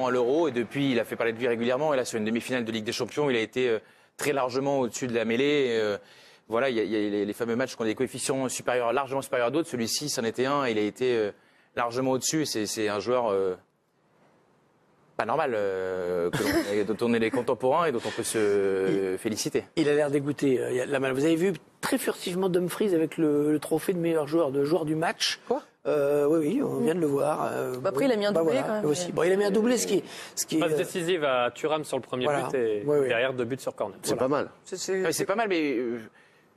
à l'Euro, et depuis, il a fait parler de lui régulièrement. Et là, sur une demi-finale de Ligue des Champions, il a été très largement au-dessus de la mêlée. Voilà, il y a les fameux matchs qui ont des coefficients supérieurs, largement supérieurs à d'autres. Celui-ci, c'en était un. Il a été largement au-dessus. C'est un joueur pas normal, dont on est les contemporains et dont on peut se féliciter. Il a l'air dégoûté. Vous avez vu très furtivement Dumfries avec le trophée de meilleur joueur, du match. Quoi? Oui, on vient de le voir. Après, il a mis un doublé quand même. Aussi. Bon, il a mis un doublé, ce qui est Passe décisive à Thuram sur le premier but et derrière 2 buts sur corner. C'est pas mal. C'est pas mal, mais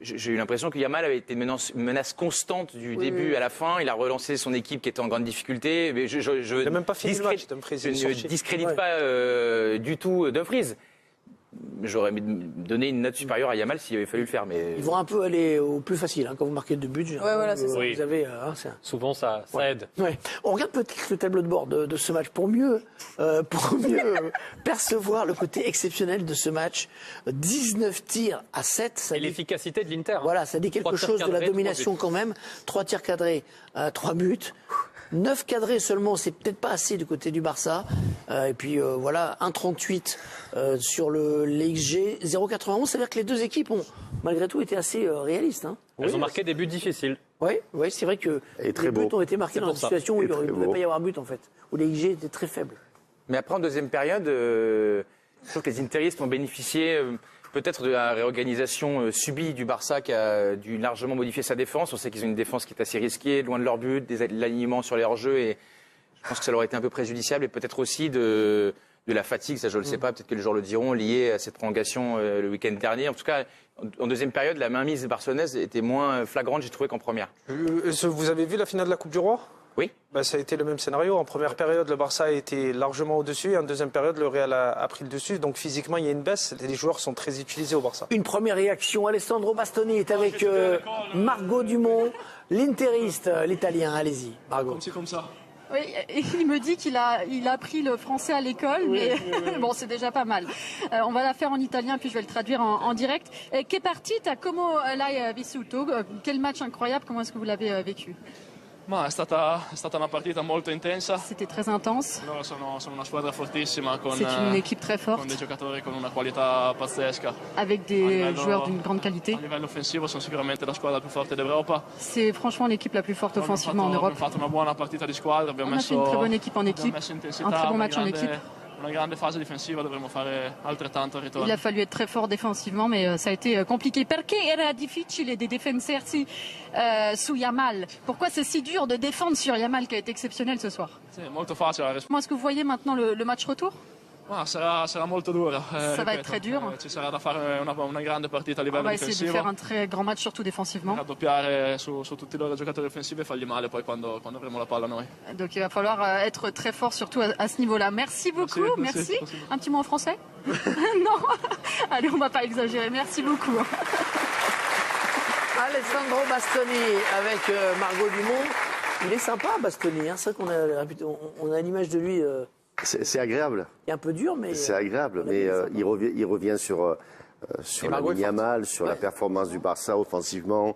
j'ai eu l'impression que Yamal avait été une menace constante du début à la fin. Il a relancé son équipe qui était en grande difficulté. Mais il n'a même pas fini le match, Dumfries. Je ne discrédite pas du tout Dumfries. J'aurais donné une note supérieure à Yamal s'il avait fallu le faire. Mais... Ils vont un peu aller au plus facile quand vous marquez 2 buts. Voilà, c'est ça. Vous avez, souvent, ça aide. Ouais. On regarde peut-être le tableau de bord de ce match pour mieux percevoir le côté exceptionnel de ce match. 19 tirs à 7. Et l'efficacité de l'Inter. Voilà, ça dit quelque chose de la domination quand même. 3 tirs cadrés, 3 buts. 9 cadrés seulement, c'est peut-être pas assez du côté du Barça. Et puis voilà, 1,38 sur les XG, 0,91. C'est-à-dire que les deux équipes ont malgré tout été assez réalistes. Hein. Elles ont marqué des buts difficiles. Oui, c'est vrai que les buts ont été marqués dans une situation où il ne devait pas y avoir but en fait, où les XG étaient très faibles. Mais après en deuxième période, je trouve que les interistes ont bénéficié peut-être de la réorganisation subie du Barça qui a dû largement modifier sa défense. On sait qu'ils ont une défense qui est assez risquée, loin de leur but, de l'alignement sur les hors-jeux. Et je pense que ça leur a été un peu préjudiciable. Et peut-être aussi de la fatigue, ça je ne le sais pas, peut-être que les joueurs le diront, lié à cette prolongation le week-end dernier. En tout cas, en deuxième période, la mainmise barcelonaise était moins flagrante, j'ai trouvé, qu'en première. Vous avez vu la finale de la Coupe du Roi ? Oui. Ça a été le même scénario. En première période, le Barça a été largement au-dessus. Et en deuxième période, le Real a pris le dessus. Donc physiquement, il y a une baisse. Les joueurs sont très utilisés au Barça. Une première réaction. Alessandro Bastoni est avec Margot Dumont, l'interiste, l'italien. Allez-y, Margot. C'est comme ça. Oui, il me dit qu'il a appris le français à l'école, mais bon, c'est déjà pas mal. On va la faire en italien, puis je vais le traduire en direct. Che partita, come l'hai vissuto? Quel match incroyable, comment est-ce que vous l'avez vécu? Ma è stata una partita molto intensa. C'était très intense. Loro sono una squadra fortissima con C'est une équipe très forte. Con dei giocatori con una qualità pazzesca. Avec des joueurs d'une grande qualité. A livello offensivo sono sicuramente la squadra più forte d'Europa. C'est franchement l'équipe la plus forte offensivement en Europe. Abbiamo fatto una buona partita di squadra, On a fait une très bonne équipe en équipe, un très bon match en équipe. Una grande fase difensiva, dovremmo fare altrettanto al ritorno. Il a fallu être très fort défensivement, mais ça a été compliqué. Perché era difficile di difendersi su Yamal? Pourquoi c'est si dur de défendre sur Yamal qui a été exceptionnel ce soir? Sì, molto facile. Comment est-ce que vous voyez maintenant le match retour? Sarà molto dura. Ça va être très dur. Ci sarà da fare una grande partita a livello On va essayer difensivo. de faire un très grand match, surtout défensivement. Raddoppiare su tutti i loro giocatori offensivi e fargli male poi quando avremo la palla noi. Donc il va falloir être très fort, surtout à ce niveau-là. Merci beaucoup. Merci. Un petit mot en français? Non. Allez, on va pas exagérer. Merci beaucoup. Alessandro Bastoni avec Margot Dumont. Il est sympa, Bastoni. Hein. C'est vrai qu'on a l'image de lui. C'est agréable. Il est un peu dur, mais... C'est agréable, mais il revient sur la Yamal, sur la performance du Barça offensivement,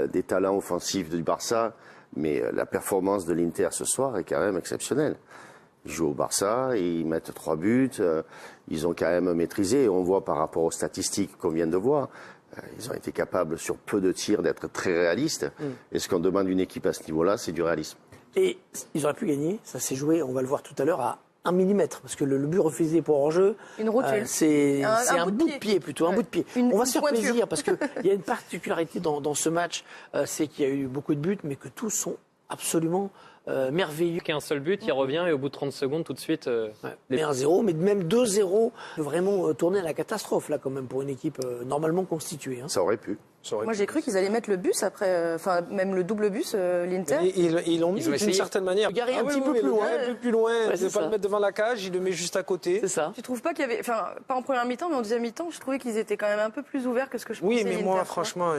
des talents offensifs du Barça. Mais la performance de l'Inter ce soir est quand même exceptionnelle. Ils jouent au Barça, ils mettent 3 buts, ils ont quand même maîtrisé. Et on voit par rapport aux statistiques qu'on vient de voir, ils ont été capables sur peu de tirs d'être très réalistes. Et ce qu'on demande d'une équipe à ce niveau-là, c'est du réalisme. Et ils auraient pu gagner, ça s'est joué, on va le voir tout à l'heure, à 1 millimètre, parce que le but refusé pour hors-jeu, c'est un bout de pied plutôt, un bout de pied. On va se faire plaisir, parce qu'il y a une particularité dans ce match, c'est qu'il y a eu beaucoup de buts, mais que tous sont absolument merveilleux. Qu'un seul but, il revient et au bout de 30 secondes, tout de suite... Mais 1-0, mais même 2-0, vraiment tourner à la catastrophe, là, quand même, pour une équipe normalement constituée. Hein. Ça aurait pu. Moi, j'ai cru qu'ils allaient mettre le bus après, enfin, même le double bus, l'Inter. Ils l'ont mis d'une certaine manière. Garé un petit peu plus loin. Un peu plus loin, il ne pas le mettre devant la cage, il le met juste à côté. C'est ça. Tu trouves pas qu'il y avait, enfin, pas en première mi-temps, mais en deuxième mi-temps, je trouvais qu'ils étaient quand même un peu plus ouverts que ce que je pensais. Oui, mais moi, franchement,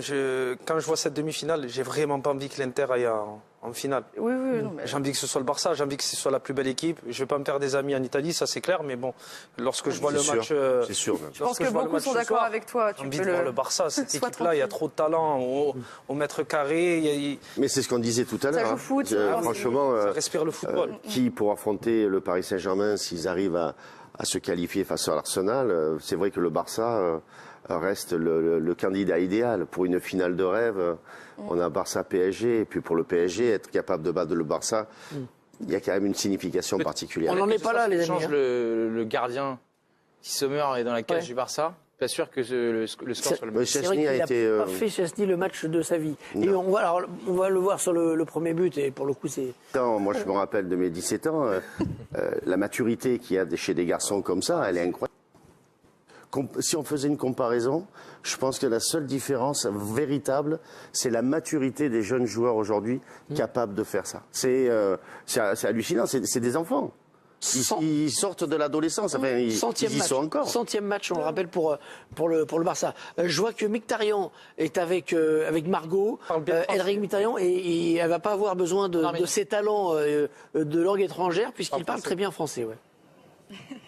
quand je vois cette demi-finale, j'ai vraiment pas envie que l'Inter aille en finale. Oui, non. J'ai envie que ce soit le Barça, j'ai envie que ce soit la plus belle équipe. Je vais pas me faire des amis en Italie, ça c'est clair, mais bon, lorsque je vois le match... c'est sûr. Je pense que beaucoup sont d'accord avec toi. J'ai envie de voir le Barça, cette équipe-là, il y a trop de talent au mètre carré. Mais c'est ce qu'on disait tout à l'heure. Ça joue foot. Franchement, ça respire le football. Qui pour affronter le Paris Saint-Germain, s'ils arrivent à se qualifier face à l'Arsenal, c'est vrai que le Barça reste le candidat idéal pour une finale de rêve. On a Barça-PSG, et puis pour le PSG, être capable de battre le Barça, il y a quand même une signification particulière. On n'en est pas là, les amis. Change le gardien. Si Sommer est dans la cage du Barça, pas sûr que le score soit le même. Chesney a pas fait Chesney le match de sa vie. Non. Et on va le voir sur le premier but, et pour le coup, c'est... Moi, je me rappelle de mes 17 ans, la maturité qu'il y a chez des garçons comme ça, elle est incroyable. Si on faisait une comparaison, je pense que la seule différence véritable, c'est la maturité des jeunes joueurs aujourd'hui capables de faire ça. C'est hallucinant, c'est des enfants. Ils sortent de l'adolescence, enfin, ils y sont encore. 100e match, on le rappelle, pour le Barça. Je vois que Mkhitaryan est avec Margot, Henrik Mkhitaryan, et elle va pas avoir besoin de ses talents de langue étrangère, puisqu'il parle très bien français. Ouais.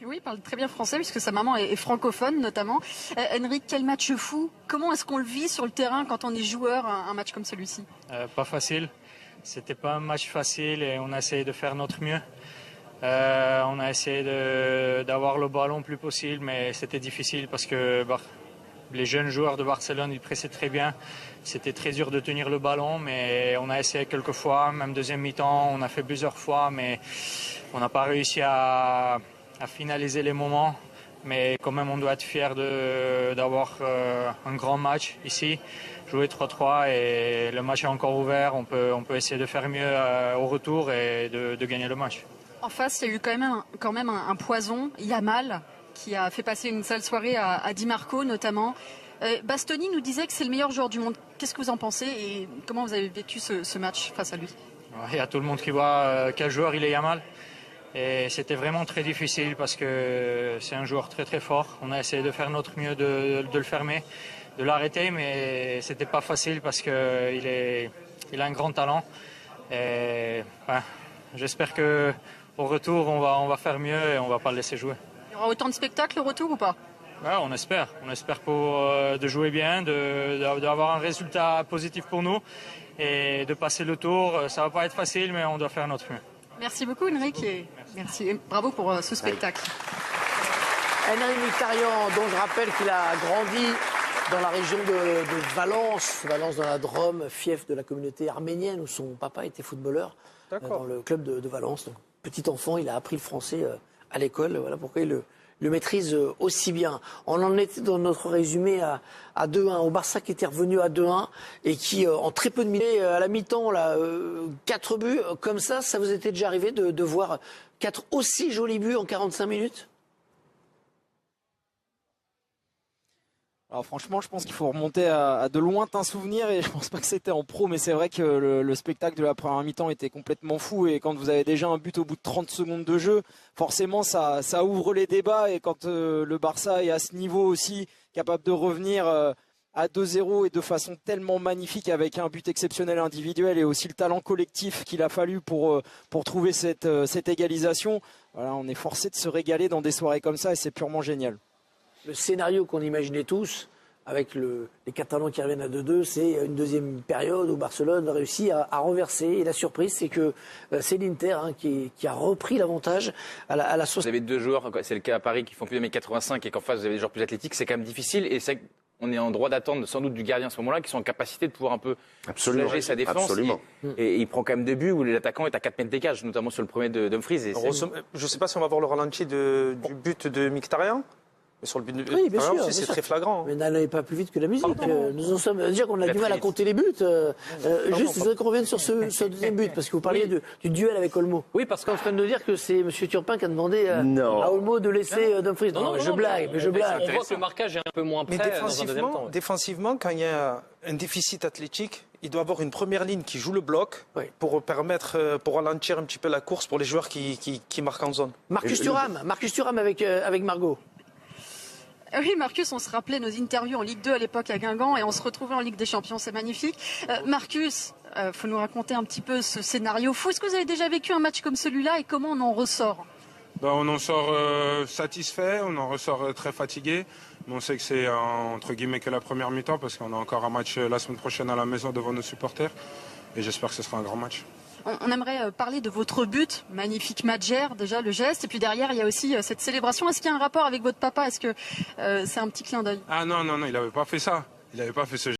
Oui, il parle très bien français puisque sa maman est francophone notamment. Henrik, quel match fou. Comment est-ce qu'on le vit sur le terrain quand on est joueur, un match comme celui-ci? Pas facile. C'était pas un match facile et on a essayé de faire notre mieux. On a essayé d'avoir le ballon le plus possible, mais c'était difficile parce que les jeunes joueurs de Barcelone, ils pressaient très bien. C'était très dur de tenir le ballon, mais on a essayé quelques fois, même deuxième mi-temps, on a fait plusieurs fois, mais on n'a pas réussi à finaliser les moments. Mais quand même, on doit être fier d'avoir un grand match ici, jouer 3-3 et le match est encore ouvert. On peut essayer de faire mieux au retour et de gagner le match. En face, il y a eu quand même un poison, Yamal, qui a fait passer une sale soirée à Di Marco notamment. Bastoni nous disait que c'est le meilleur joueur du monde. Qu'est-ce que vous en pensez et comment vous avez vécu ce match face à lui? Il y a tout le monde qui voit quel joueur il est, Yamal. Et c'était vraiment très difficile parce que c'est un joueur très très fort. On a essayé de faire notre mieux de le fermer, de l'arrêter, mais c'était pas facile parce qu'il a un grand talent. Et j'espère que au retour on va faire mieux et on va pas le laisser jouer. Il y aura autant de spectacles au retour ou pas? Ouais, on espère de jouer bien, d'avoir un résultat positif pour nous et de passer le tour. Ça va pas être facile, mais on doit faire notre mieux. Merci beaucoup Henrik et merci et bravo pour ce spectacle. Henrik Mkhitaryan, dont je rappelle qu'il a grandi dans la région de Valence dans la Drôme, fief de la communauté arménienne où son papa était footballeur dans le club de Valence. Donc, petit enfant, il a appris le français à l'école, voilà pourquoi il le maîtrise aussi bien. On en était dans notre résumé à 2-1, au Barça qui était revenu à 2-1 et qui, en très peu de minutes, à la mi-temps, 4 buts, comme ça vous était déjà arrivé de voir 4 aussi jolis buts en 45 minutes? Alors franchement, je pense qu'il faut remonter à de lointains souvenirs et je pense pas que c'était en pro, mais c'est vrai que le spectacle de la première mi-temps était complètement fou et quand vous avez déjà un but au bout de 30 secondes de jeu, forcément ça ouvre les débats et quand le Barça est à ce niveau aussi, capable de revenir à 2-0 et de façon tellement magnifique avec un but exceptionnel individuel et aussi le talent collectif qu'il a fallu pour trouver cette égalisation, voilà, on est forcé de se régaler dans des soirées comme ça et c'est purement génial. Le scénario qu'on imaginait tous, avec les Catalans qui reviennent à 2-2, c'est une deuxième période où Barcelone a réussi à renverser. Et la surprise, c'est que c'est l'Inter qui a repris l'avantage à la 60. Vous avez deux joueurs, c'est le cas à Paris, qui font plus de 1m85 et qu'en face vous avez des joueurs plus athlétiques, c'est quand même difficile. Et on est en droit d'attendre sans doute du gardien à ce moment-là, qui sont en capacité de pouvoir un peu soulager sa défense. Absolument. Et il prend quand même 2 buts où l'attaquant est à 4 mètres d'écart, notamment sur le premier de Dumfries. Je ne sais pas si on va voir le ralenti du but de Mkhitaryan. Mais sur le but de oui, bien sûr, c'est très flagrant. Mais n'allez pas plus vite que la musique. Nous en sommes à dire qu'on a du mal à compter les buts. Juste, je voudrais qu'on revienne sur ce deuxième but, parce que vous parliez du duel avec Olmo. Oui, parce qu'on est en train de nous dire que c'est M. Turpin qui a demandé à Olmo de laisser Dumfries. Non, je blague. On voit que le marquage est un peu moins près dans un deuxième temps. Défensivement, quand il y a un déficit athlétique, il doit avoir une première ligne qui joue le bloc pour ralentir un petit peu la course pour les joueurs qui marquent en zone. Marcus Thuram avec Margot. Oui, Marcus, on se rappelait nos interviews en Ligue 2 à l'époque à Guingamp et on se retrouvait en Ligue des Champions, c'est magnifique. Marcus, faut nous raconter un petit peu ce scénario fou. Est-ce que vous avez déjà vécu un match comme celui-là et comment on en ressort? On en sort satisfait, on en ressort très fatigué. Mais on sait que c'est entre guillemets que la première mi-temps parce qu'on a encore un match la semaine prochaine à la maison devant nos supporters. Et j'espère que ce sera un grand match. On aimerait parler de votre but, magnifique Madjer, déjà le geste, et puis derrière il y a aussi cette célébration. Est-ce qu'il y a un rapport avec votre papa? Est-ce que c'est un petit clin d'œil? Ah non, il n'avait pas fait ça. Il n'avait pas fait ce geste.